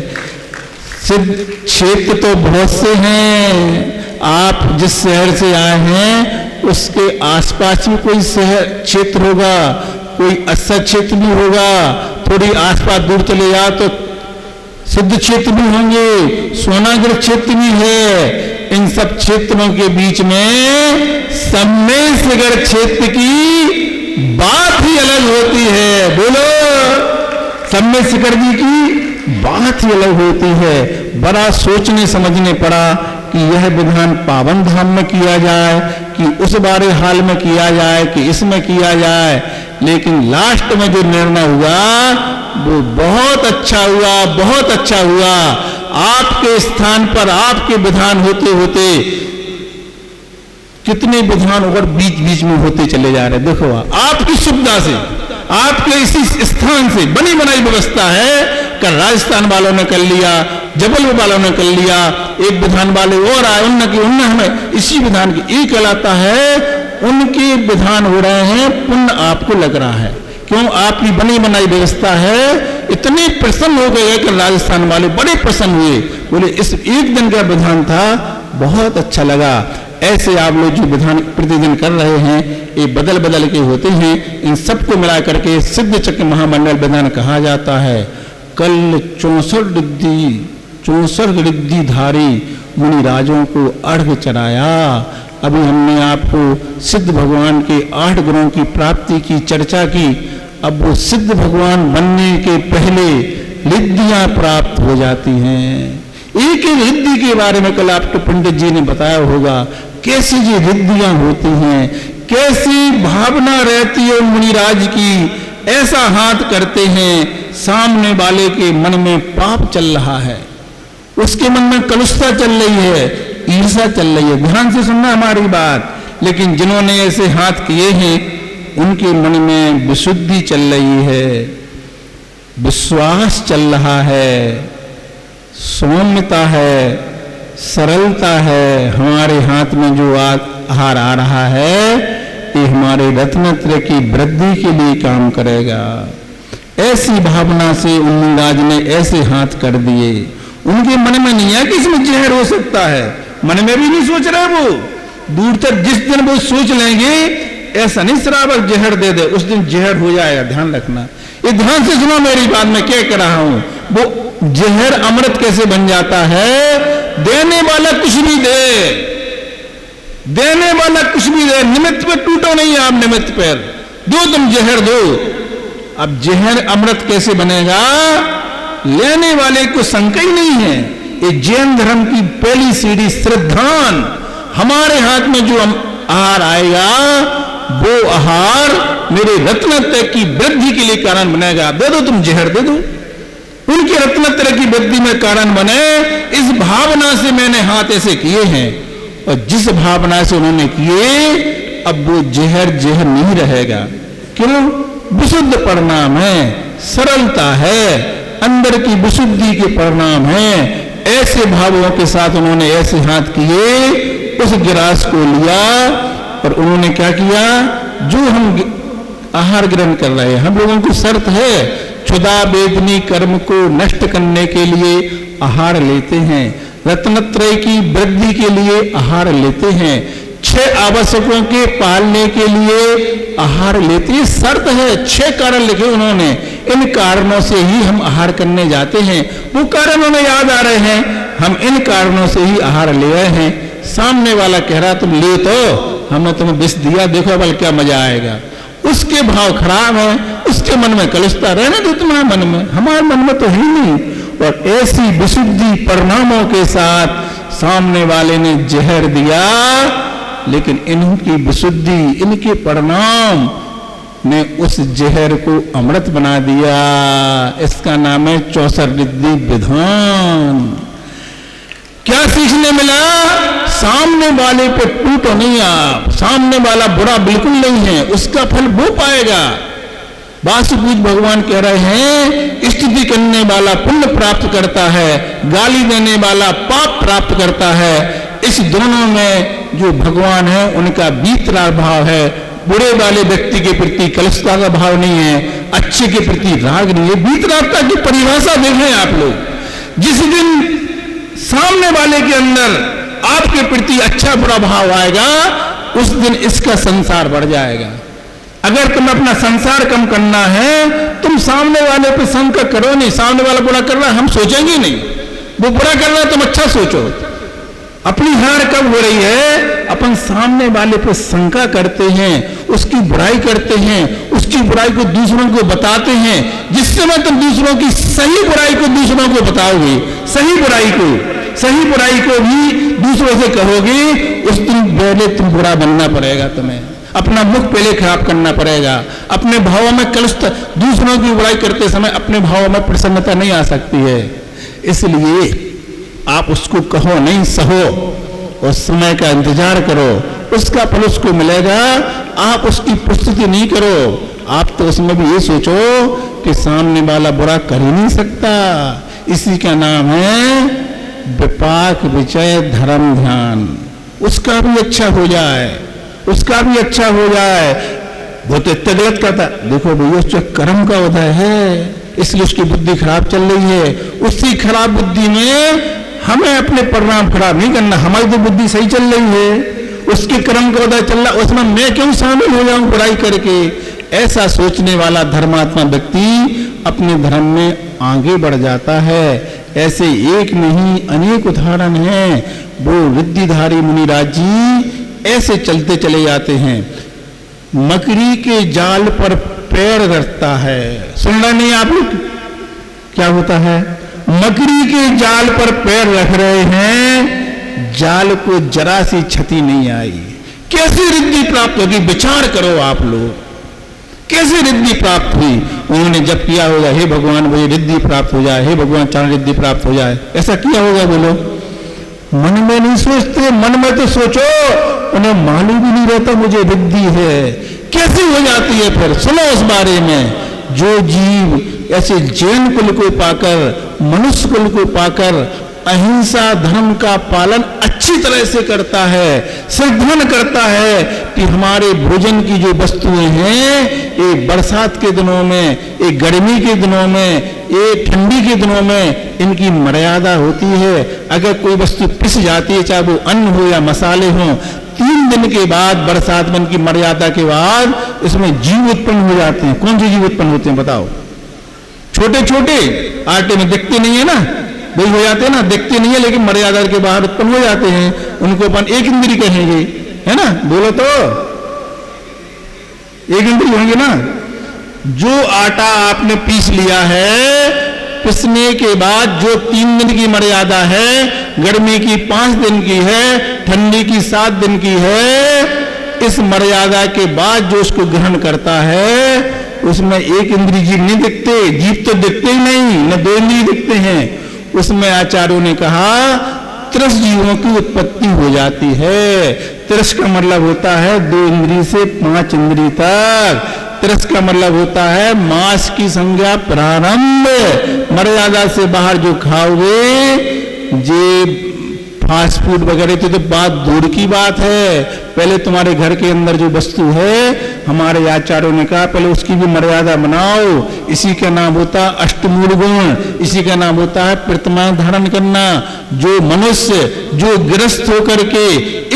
सिद्ध क्षेत्र तो बहुत से हैं। आप जिस शहर से आए हैं उसके आसपास भी कोई शहर क्षेत्र होगा, कोई अच्छा क्षेत्र भी होगा। थोड़ी आसपास दूर चले जाओ तो सिद्ध क्षेत्र भी होंगे, सोनागढ़ क्षेत्र भी है। इन सब क्षेत्रों के बीच में सम्मेद शिखर क्षेत्र की बात ही अलग होती है। बोलो, सम्मेद शिखर जी की बात ही अलग होती है। बड़ा सोचने समझने पड़ा कि यह विधान पावन धाम में किया जाए कि उस बारे हाल में किया जाए कि इसमें किया जाए। लेकिन लास्ट में जो निर्णय हुआ वो बहुत अच्छा हुआ, बहुत अच्छा हुआ। आपके स्थान पर आपके विधान होते होते कितने विधान और बीच बीच में होते चले जा रहे। देखो, आपकी सुविधा से, आपके इसी स्थान से बनी बनाई व्यवस्था है। कल राजस्थान वालों ने कर लिया, जबलपुर वालों ने कर लिया, एक विधान वाले और आए, उनने हमें इसी विधान की एक कहलाता है। उनके विधान हो रहे हैं, पुण्य आपको लग रहा है। क्यों? आपकी बनी बनाई व्यवस्था है। इतने प्रसन्न हो गए कि राजस्थान वाले बड़े प्रसन्न हुए, बोले इस एक दिन का विधान था, बहुत अच्छा लगा। ऐसे आप लोग जो विधान प्रतिदिन कर रहे हैं ये बदल बदल के होते हैं। इन सबको मिला करके सिद्ध चक्र महामंडल विधान कहा जाता है। कल 64 रिद्धिधारी मुनिराजों को अर्घ चढ़ाया। अभी हमने आपको सिद्ध भगवान के 8 गुणों की प्राप्ति की चर्चा की। अब वो सिद्ध भगवान बनने के पहले रिद्धियां प्राप्त हो जाती हैं। एक ही रिद्धि के बारे में कल आपको पंडित जी ने बताया होगा, कैसी ये रिद्धियां होती हैं, कैसी भावना रहती है मुनिराज की। ऐसा हाथ करते हैं, सामने वाले के मन में पाप चल रहा है, उसके मन में कलुषता चल रही है, ईर्षा चल रही है। ध्यान से सुनना हमारी बात। लेकिन जिन्होंने ऐसे हाथ किए हैं उनके मन में विशुद्धि चल रही है, विश्वास चल रहा है, सौम्यता है, सरलता है। हमारे हाथ में जो आहार आ रहा है ये हमारे रत्नत्रय की वृद्धि के लिए काम करेगा। ऐसी भावना से उन्मराज ने ऐसे हाथ कर दिए। उनके मन में नहीं है कि इसमें जहर हो सकता है, मन में भी नहीं सोच रहे। वो दूर तक जिस दिन वो सोच लेंगे ऐसा नहीं श्रावक जहर दे दे, उस दिन जहर हो जाएगा। ध्यान रखना, ये ध्यान से सुनो मेरी बात, मैं क्या कह रहा हूं। वो जहर अमृत कैसे बन जाता है? देने वाला कुछ भी दे, देने वाला कुछ भी दे, निमित्त पे टूटो नहीं आप, निमित्त पर दो, तुम जहर दो। अब जहर अमृत कैसे बनेगा? लेने वाले को शंका ही नहीं है। ये जैन धर्म की पहली सीढ़ी श्रद्धान। हमारे हाथ में जो आहार आएगा वो आहार मेरे रत्नत्रय की वृद्धि के लिए कारण बनेगा। दे दो, तुम जहर दे दो, उनके रत्नत्रय की वृद्धि में कारण बने। इस भावना से मैंने हाथ ऐसे किए हैं, और जिस भावना से उन्होंने किए अब वो जहर जहर नहीं रहेगा। क्यों? विशुद्ध परिणाम है, सरलता है, अंदर की विशुद्धि के परिणाम है। ऐसे भावों के साथ उन्होंने ऐसे हाथ किए, उस गिरास को लिया और उन्होंने क्या किया? जो हम आहार ग्रहण कर रहे हैं, हम लोगों की शर्त है, क्षुधा वेदनी कर्म को नष्ट करने के लिए आहार लेते हैं, रत्नत्रय की वृद्धि के लिए आहार लेते हैं, 6 आवश्यकों के पालने के लिए आहार लेते हैं। शर्त है, 6 कारण लिखे उन्होंने। इन कारणों से ही हम आहार करने जाते हैं। वो कारण हमें याद आ रहे हैं, हम इन कारणों से ही आहार ले रहे हैं। सामने वाला कह रहा तुम ले तो, हमने तुम्हें विष दिया, देखो बल क्या मजा आएगा। उसके भाव खराब है, उसके मन में कलुषता रहने दो तुम्हारे मन में, हमारे मन में तो है नहीं। और ऐसी विशुद्धि परिणामों के साथ सामने वाले ने जहर दिया, लेकिन इनकी विशुद्धि, इनके परिणाम ने उस जहर को अमृत बना दिया। इसका नाम है 64 रिद्धि विधान। क्या सीखने मिला? सामने वाले पे टूटो नहीं आप, सामने वाला बुरा बिल्कुल नहीं है, उसका फल वो पाएगा। वासुपूज भगवान कह रहे हैं, स्तुति करने वाला पुण्य प्राप्त करता है, गाली देने वाला पाप प्राप्त करता है। इस दोनों में जो भगवान है उनका वीतराग भाव है। बुरे वाले व्यक्ति के प्रति कलुषता का भाव नहीं है, अच्छे के प्रति राग नहीं है। वीतरागता की परिभाषा देखें आप लोग। जिस दिन सामने वाले के अंदर आपके प्रति अच्छा बुरा भाव आएगा, उस दिन इसका संसार बढ़ जाएगा। अगर तुम अपना संसार कम करना है, तुम सामने वाले पे शंका करो नहीं। सामने वाला बुरा कर रहा है, हम सोचेंगे नहीं। वो बुरा कर रहा है, तुम अच्छा सोचो। अपनी हार कब हो रही है? अपन सामने वाले पे शंका करते हैं, उसकी बुराई करते हैं, उसकी बुराई को दूसरों को बताते हैं। जिस समय तुम दूसरों की सही बुराई को दूसरों को बताओगे, सही बुराई को भी दूसरों से कहोगे, उस दिन पहले तुम बुरा बनना पड़ेगा। तुम्हें अपना मुख पहले खराब करना पड़ेगा। अपने भावों में कलुषता, दूसरों की बुराई करते समय अपने भावों में प्रसन्नता नहीं आ सकती है। इसलिए आप उसको कहो नहीं, सहो और समय का इंतजार करो, उसका फल उसको मिलेगा। आप उसकी प्रस्तुति नहीं करो। आप तो उसमें भी ये सोचो कि सामने वाला बुरा कर ही नहीं सकता। इसी का नाम है विपाक विचय धर्म ध्यान। उसका भी अच्छा हो जाए, उसका भी अच्छा हो जाए। वो तो इतना गलत करता, देखो भैया उसका कर्म का उदय है, इसलिए उसकी बुद्धि खराब चल रही है। उसी खराब बुद्धि में हमें अपने परिणाम खराब नहीं करना। हमारी तो बुद्धि सही चल रही है, उसके कर्म का उदय चल रहा, उसमें मैं क्यों शामिल हो जाऊं बुराई करके? ऐसा सोचने वाला धर्मात्मा व्यक्ति अपने धर्म में आगे बढ़ जाता है। ऐसे एक नहीं अनेक उदाहरण हैं। वो रिद्धिधारी मुनिराज जी ऐसे चलते चले जाते हैं। मकड़ी के जाल पर पैर रखता है। सुन रहे नहीं आप लोग? क्या होता है? मकड़ी के जाल पर पैर रख रहे हैं, जाल को जरा सी क्षति नहीं आई। कैसी रिद्धि प्राप्त होगी? विचार करो आप लोग, कैसे रिद्धि प्राप्त हुई? उन्होंने जब किया होगा, हे भगवान मुझे रिद्धि प्राप्त हो जाए, हे भगवान चार रिद्धि प्राप्त हो जाए, ऐसा किया होगा? बोलो। मन में नहीं सोचते, मन में तो सोचो, उन्हें मालूम भी नहीं रहता मुझे रिद्धि है। कैसे हो जाती है फिर? सुनो उस बारे में। जो जीव ऐसे जैन कुल को पाकर, मनुष्य कुल को पाकर अहिंसा धर्म का पालन अच्छी तरह से करता है, सिद्धन करता है कि हमारे भोजन की जो वस्तुएं हैं, ये बरसात के दिनों में, ये गर्मी के दिनों में, ये ठंडी के दिनों में इनकी मर्यादा होती है। अगर कोई वस्तु पिस जाती है, चाहे वो अन्न हो या मसाले हो, 3 दिन के बाद, बरसात में इनकी मर्यादा के बाद इसमें जीव उत्पन्न हो जाते हैं। कौन से जीव उत्पन्न होते हैं बताओ? छोटे छोटे, आटे में दिखते नहीं है ना, वही हो जाते हैं ना, दिखते नहीं है लेकिन मर्यादा के बाहर उत्पन्न हो जाते हैं। उनको अपन एक इंद्री कहेंगे, है ना? बोलो तो, एक इंद्री होंगे ना। जो आटा आपने पीस लिया है, पिसने के बाद जो 3 दिन की मर्यादा है, गर्मी की 5 दिन की है, ठंडी की 7 दिन की है, इस मर्यादा के बाद जो उसको ग्रहण करता है, उसमें एक इंद्रिय जीव नहीं दिखते। जीव तो दिखते ही नहीं, न 2 इंद्रिय दिखते हैं। उसमें आचार्यों ने कहा 30 जीवों की उत्पत्ति हो जाती है। 30 का मतलब होता है 2 इंद्रिय से 5 इंद्रिय तक। 30 का मतलब होता है मास की संज्ञा प्रारंभ। मर्यादा से बाहर जो खाओगे, जे फास्ट फूड वगैरह तो बात दूर की बात है। पहले तुम्हारे घर के अंदर जो वस्तु है, हमारे आचार्यों ने कहा पहले उसकी भी मर्यादा बनाओ। इसी का नाम होता है अष्टमूल गुण, इसी का नाम होता है प्रतिमा धारण करना। जो मनुष्य, जो गृहस्थ होकर के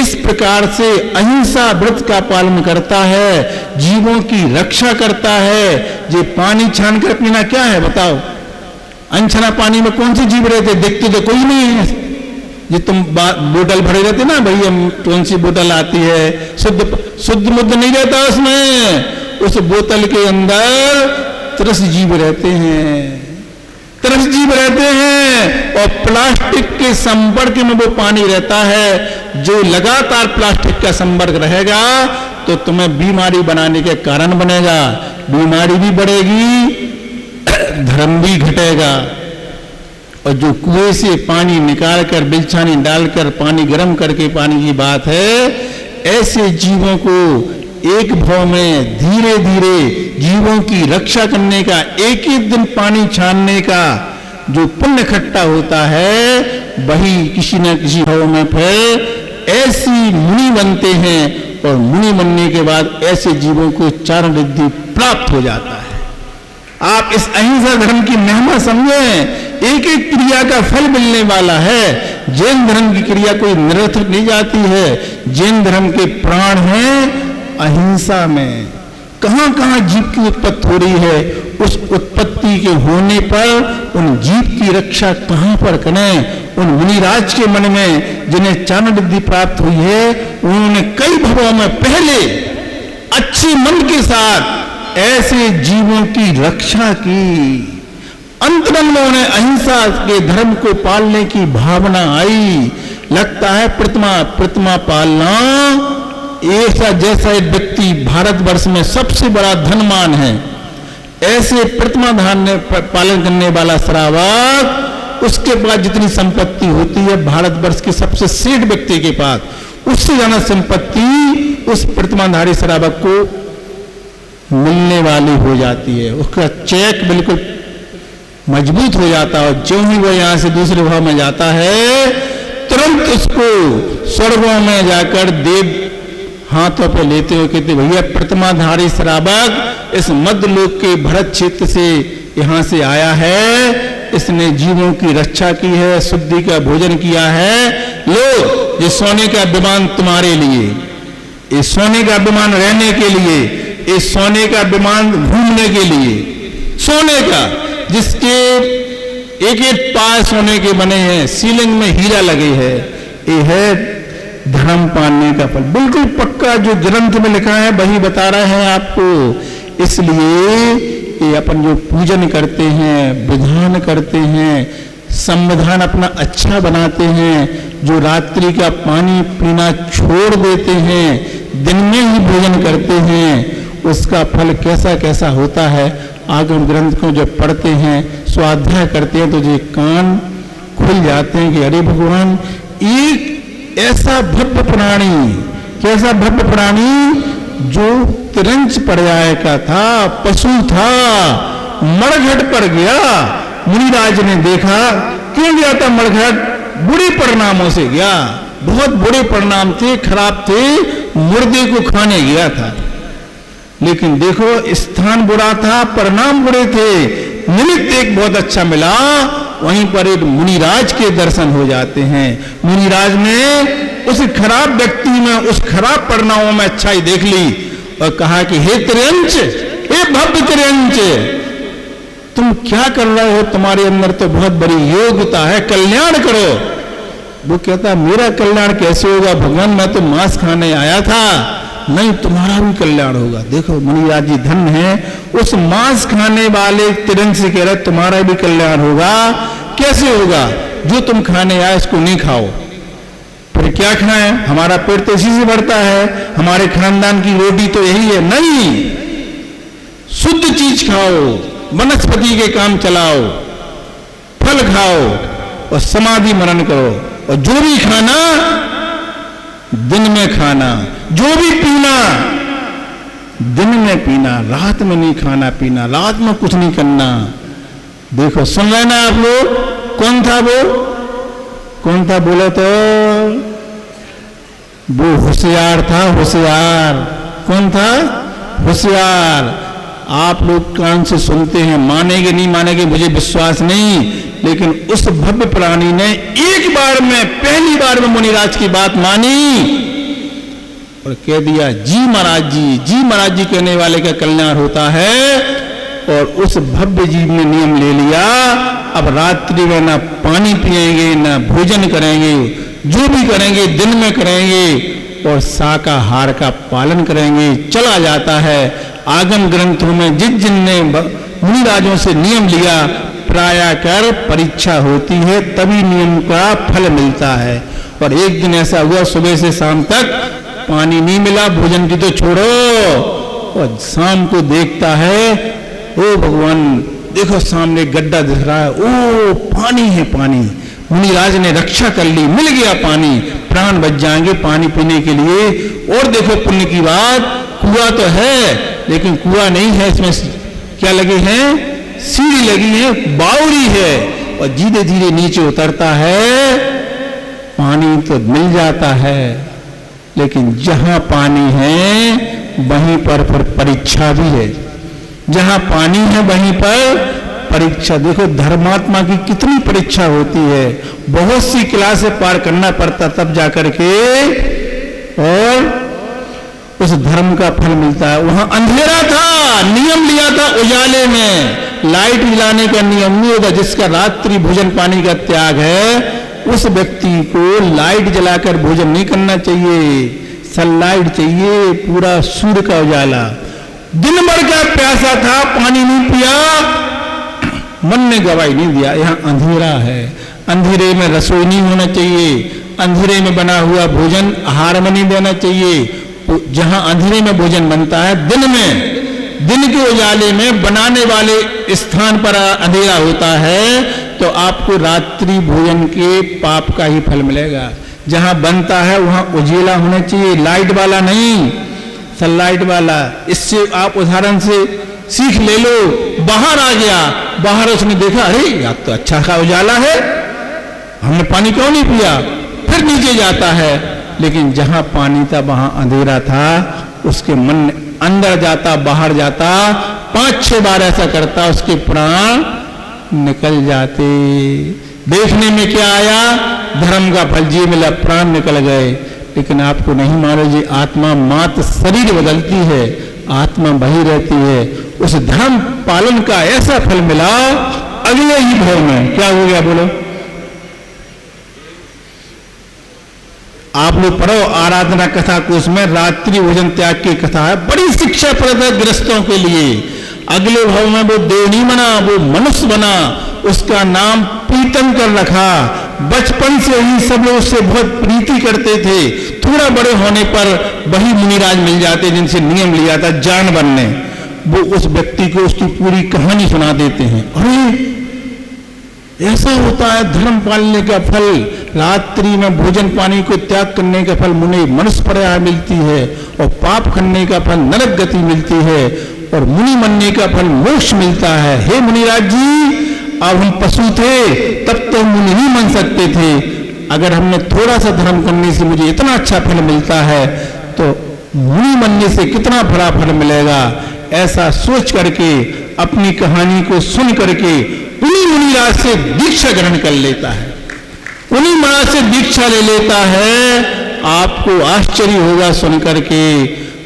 इस प्रकार से अहिंसा व्रत का पालन करता है, जीवों की रक्षा करता है। ये पानी छान कर पीना क्या है बताओ? अनछना पानी में कौन से जीव रहते? दिखते तो कोई नहीं है। ये तुम बोतल भरे रहते ना, भैया कौन सी बोतल आती है, शुद्ध मुद्ध नहीं रहता उसमें। उस बोतल के अंदर 30 जीव रहते हैं। 30 ग्रस्त जीव रहते हैं और प्लास्टिक के संपर्क में वो पानी रहता है। जो लगातार प्लास्टिक का संपर्क रहेगा तो तुम्हें बीमारी बनाने के कारण बनेगा, बीमारी भी बढ़ेगी, धर्म भी घटेगा। और जो कुएं से पानी निकालकर बिलछानी डालकर पानी गर्म करके पानी की बात है, ऐसे जीवों को एक भाव में धीरे धीरे जीवों की रक्षा करने का, एक एक दिन पानी छानने का जो पुण्य इकट्ठा होता है, वही किसी न किसी भाव में फिर ऐसी मुनि बनते हैं और मुनि बनने के बाद ऐसे जीवों को चारण रिद्धि प्राप्त हो जाता है। आप इस अहिंसा धर्म की महिमा समझें, एक एक क्रिया का फल मिलने वाला है। जैन धर्म की क्रिया कोई निरर्थक नहीं जाती है। जैन धर्म के प्राण हैं अहिंसा में। कहां कहां जीव की उत्पत्ति हो रही है, उस उत्पत्ति के होने पर उन जीव की रक्षा कहां पर करें। उन मुनिराज के मन में जिन्हें चारण रिद्धि प्राप्त हुई है, उन्होंने कई भवों में पहले अच्छे मन के साथ ऐसे जीवों की रक्षा की। अंतरंग में उन्हें अहिंसा के धर्म को पालने की भावना आई। लगता है प्रतिमा पालना ऐसा, जैसा एक व्यक्ति भारतवर्ष में सबसे बड़ा धनवान है, ऐसे प्रतिमा पालन करने वाला श्रावक, उसके पास जितनी संपत्ति होती है भारतवर्ष के सबसे सेठ व्यक्ति के पास, उससे ज्यादा संपत्ति उस प्रतिमाधारी श्रावक को मिलने वाली हो जाती है। उसका चेक बिल्कुल मजबूत हो जाता है और जो ही वो यहां से दूसरे भाव में जाता है, तुरंत उसको स्वर्गों में जाकर देव हाथों पे लेते हुए कहते, भैया प्रतिमाधारी श्रावक इस मध्य लोक के भरत क्षेत्र से यहां से आया है, इसने जीवों की रक्षा की है, शुद्धि का भोजन किया है। लो, ये सोने का विमान तुम्हारे लिए, ये सोने का विमान रहने के लिए, ये सोने का विमान घूमने के लिए, सोने का जिसके एक एक पाए सोने के बने हैं, सीलिंग में हीरा लगे है, ये है धर्म पालने का फल। बिल्कुल पक्का जो ग्रंथ में लिखा है वही बता रहे हैं आपको। इसलिए ये अपन जो पूजन करते हैं, विधान करते हैं, संविधान अपना अच्छा बनाते हैं, जो रात्रि का पानी पीना छोड़ देते हैं, दिन में ही भोजन करते हैं, उसका फल कैसा कैसा होता है। आगम ग्रंथ को जब पढ़ते हैं, स्वाध्याय करते हैं, तो ये कान खुल जाते हैं कि अरे भगवान, एक ऐसा भव्य प्राणी, कैसा भव्य प्राणी जो तिरंच पर्याय का था, पशु था, मड़घट पर गया। मुनिराज ने देखा, क्यों गया था मड़घट? बुरे परिणामों से गया, बहुत बुरे परिणाम थे, खराब थे, मुर्दे को खाने गया था। लेकिन देखो, स्थान बुरा था, परिणाम बुरे थे, निमित्त एक बहुत अच्छा मिला। वहीं पर एक मुनिराज के दर्शन हो जाते हैं। मुनिराज ने उस खराब व्यक्ति में, उस खराब परिणामों में अच्छाई देख ली और कहा कि हे तिर्यंच, हे भव्य तिर्यंच, तुम क्या कर रहे हो? तुम्हारे अंदर तो बहुत बड़ी योग्यता है, कल्याण करो। वो कहता, मेरा कल्याण कैसे होगा भगवान, मैं तो मांस खाने आया था। नहीं, तुम्हारा भी कल्याण होगा। देखो मुनिराज जी धन्य है, उस मांस खाने वाले तिरंग से कह रहे तुम्हारा भी कल्याण होगा। कैसे होगा? जो तुम खाने आए उसको नहीं खाओ। फिर क्या खाएं? हमारा पेट तो इसी से भरता है, हमारे खानदान की रोटी तो यही है। नहीं, शुद्ध चीज खाओ, वनस्पति के काम चलाओ, फल खाओ और समाधि मनन करो। और जो भी खाना दिन में खाना, जो भी पीना दिन में पीना, रात में नहीं खाना पीना, रात में कुछ नहीं करना। देखो, सुन रहे ना आप लोग? कौन था वो? कौन था बोले तो? वो होशियार था, होशियार। कौन था? होशियार। आप लोग कान से सुनते हैं, मानेंगे नहीं मानेंगे मुझे विश्वास नहीं, लेकिन उस भव्य प्राणी ने एक बार में, पहली बार में मुनिराज की बात मानी और कह दिया, जी महाराज जी, जी महाराज जी कहने वाले का कल्याण होता है। और उस भव्य जीव ने नियम ले लिया, अब रात्रि में ना पानी पिएंगे, ना भोजन करेंगे, जो भी करेंगे दिन में करेंगे और शाकाहार का पालन करेंगे। चला जाता है आगम ग्रंथों में जिन जिन ने मुनिराजों से नियम लिया, अभिप्राया कर परीक्षा होती है, तभी नियम का फल मिलता है। और एक दिन ऐसा हुआ, सुबह से शाम तक पानी नहीं मिला, भोजन की तो छोड़ो, और शाम को देखता है, ओ भगवान देखो सामने गड्ढा दिख रहा है, ओ पानी है पानी। मुनिराज ने रक्षा कर ली, मिल गया पानी, प्राण बच जाएंगे पानी पीने के लिए। और देखो पुण्य की बात, कुआं तो है लेकिन कुआं नहीं है, इसमें क्या लगे हैं, सीढ़ी लगी है, बावड़ी है, और धीरे धीरे नीचे उतरता है, पानी तो मिल जाता है। लेकिन जहां पानी है वहीं पर फिर परीक्षा भी है, जहां पानी है वहीं पर परीक्षा। देखो धर्मात्मा की कितनी परीक्षा होती है, बहुत सी क्लासें पार करना पड़ता तब जाकर के और उस धर्म का फल मिलता है। वहां अंधेरा था, नियम लिया था उजाले में, लाइट जलाने का नियम नहीं होगा। जिसका रात्रि भोजन पानी का त्याग है उस व्यक्ति को लाइट जलाकर भोजन नहीं करना चाहिए, सनलाइट चाहिए, पूरा सूर्य का उजाला। दिन भर का प्यासा था, पानी नहीं पिया, मन ने गवाही नहीं दिया, यहाँ अंधेरा है, अंधेरे में रसोई नहीं होना चाहिए, अंधेरे में बना हुआ भोजन आहार में नहीं देना चाहिए। जहां अंधेरे में भोजन बनता है, दिन में, दिन के उजाले में बनाने वाले स्थान पर अंधेरा होता है, तो आपको रात्रि भोजन के पाप का ही फल मिलेगा। जहां बनता है वहां उजिला होना चाहिए, लाइट वाला नहीं, सनलाइट वाला। इससे आप उदाहरण से सीख ले लो, बाहर आ गया, बाहर उसने देखा, अरे यार तो अच्छा का उजाला है, हमने पानी क्यों नहीं पिया, फिर नीचे जाता है। लेकिन जहां पानी था वहां अंधेरा था, उसके मन अंदर जाता बाहर जाता, 5-6 बार ऐसा करता, उसके प्राण निकल जाते। देखने में क्या आया, धर्म का फल जी मिला, प्राण निकल गए। लेकिन आपको नहीं मालूम जी, आत्मा मात्र शरीर बदलती है, आत्मा वही रहती है। उस धर्म पालन का ऐसा फल मिला अगले ही भाव में। क्या हो गया बोलो, आप लोग पढ़ो आराधना कथा को, उसमें रात्रि भोजन त्याग की कथा है, बड़ी शिक्षाप्रद है गृहस्थों के लिए। अगले भाव में वो देव नहीं बना, वो मनुष्य बना, उसका नाम पीतंकर रखा। बचपन से ही सब लोग उससे बहुत प्रीति करते थे। थोड़ा बड़े होने पर वही मुनिराज मिल जाते जिनसे नियम लिया था जान बनने, वो उस व्यक्ति को उसकी पूरी कहानी सुना देते हैं। अरे ऐसा होता है धर्म पालने का फल, रात्रि में भोजन पानी को त्याग करने का फल मुनि मनुष्य पर्याय मिलती है, और पाप करने का फल नरक गति मिलती है, और मुनि बनने का फल मोक्ष मिलता है। हे मुनिराज जी, अब हम पशु थे तब तो मुनि नहीं बन सकते थे, अगर हमने थोड़ा सा धर्म करने से मुझे इतना अच्छा फल मिलता है, तो मुनि बनने से कितना बड़ा फल मिलेगा। ऐसा सोच करके अपनी कहानी को सुन करके उन्हीं मुनिराज से दीक्षा ग्रहण कर लेता है, उन्हीं महाराज से दीक्षा ले लेता है। आपको आश्चर्य होगा सुन करके,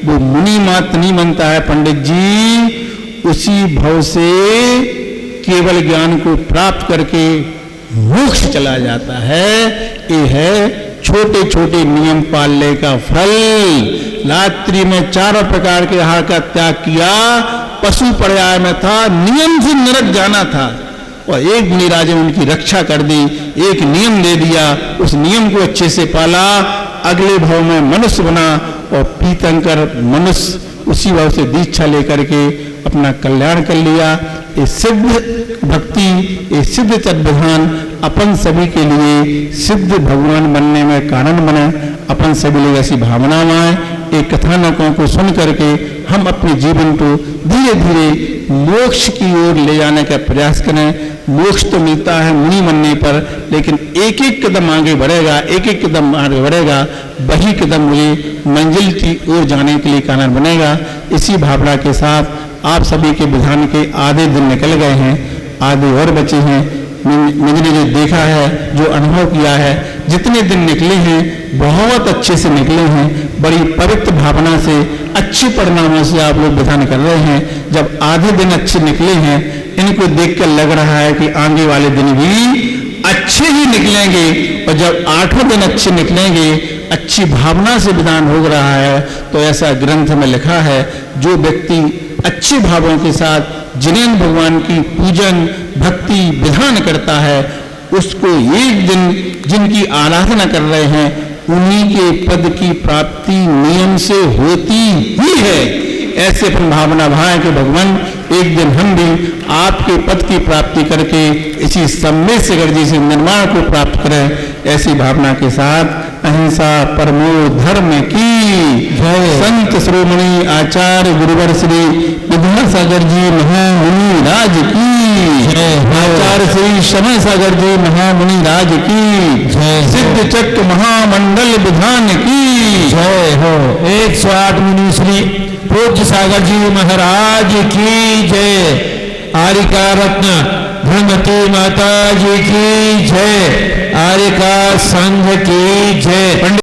वो मुनि मात्र नहीं बनता है पंडित जी, उसी भव से केवल ज्ञान को प्राप्त करके मोक्ष चला जाता है। ये है छोटे छोटे नियम पालने का फल। रात्रि में 4 प्रकार के आहार का त्याग किया, पशु पर्याय में था, नियम से नरक जाना था, और एक मुनिराज ने उनकी रक्षा कर दी, एक नियम दे दिया, उस नियम को अच्छे से पाला, अगले भाव में मनुष्य बना, और पीतंकर मनुष्य उसी भाव से दीक्षा लेकर के अपना कल्याण कर लिया। ये सिद्ध भक्ति, ये सिद्ध तत्वधान अपन सभी के लिए सिद्ध भगवान बनने में कारण बने। अपन सभी लोग ऐसी भावना में आए, एक कथानकों को सुन करके हम अपने जीवन को धीरे धीरे मोक्ष की ओर ले जाने का प्रयास करें। मोक्ष तो मिलता है मुनि बनने पर, लेकिन एक एक कदम आगे बढ़ेगा, एक एक कदम आगे बढ़ेगा, वही कदम मुझे मंजिल की ओर जाने के लिए कारण बनेगा। इसी भावना के साथ आप सभी के विधान के आधे दिन निकल गए हैं, आधे और बचे हैं। मैंने जो देखा है, जो अनुभव किया है, जितने दिन निकले हैं बहुत अच्छे से निकले हैं, बड़ी पवित्र भावना से, अच्छे परिणामों से आप लोग विधान कर रहे हैं। जब आधे दिन अच्छे निकले हैं, इनको देखकर लग रहा है कि आगे वाले दिन भी अच्छे ही निकलेंगे, और जब 8वें दिन अच्छे निकलेंगे, अच्छी भावना से विधान हो रहा है, तो ऐसा ग्रंथ में लिखा है, जो व्यक्ति अच्छे भावों के साथ जिनेन्द्र भगवान की पूजन भक्ति विधान करता है, उसको एक दिन जिनकी आराधना कर रहे हैं उन्हीं के पद की प्राप्ति नियम से होती ही है। ऐसे अपन भावना भाए कि भगवान एक दिन हम भी आपके पद की प्राप्ति करके इसी सम्मेद सागर जी से निर्माण को प्राप्त करें। ऐसी भावना के साथ अहिंसा परमो धर्म की जय। संत श्रोमणी आचार्य गुरुवर श्री विद्यासागर जी महामुनि राज की जय। आचार्य श्री शमन सागर जी महामुनि राज की जय। सिद्ध चक्र महामंडल विधान की
जय हो। 108 मुनि श्री पूज्य सागर जी महाराज की जय। आर्यका रत्न धर्मती माता जी की जय। आर्यका संघ की जय।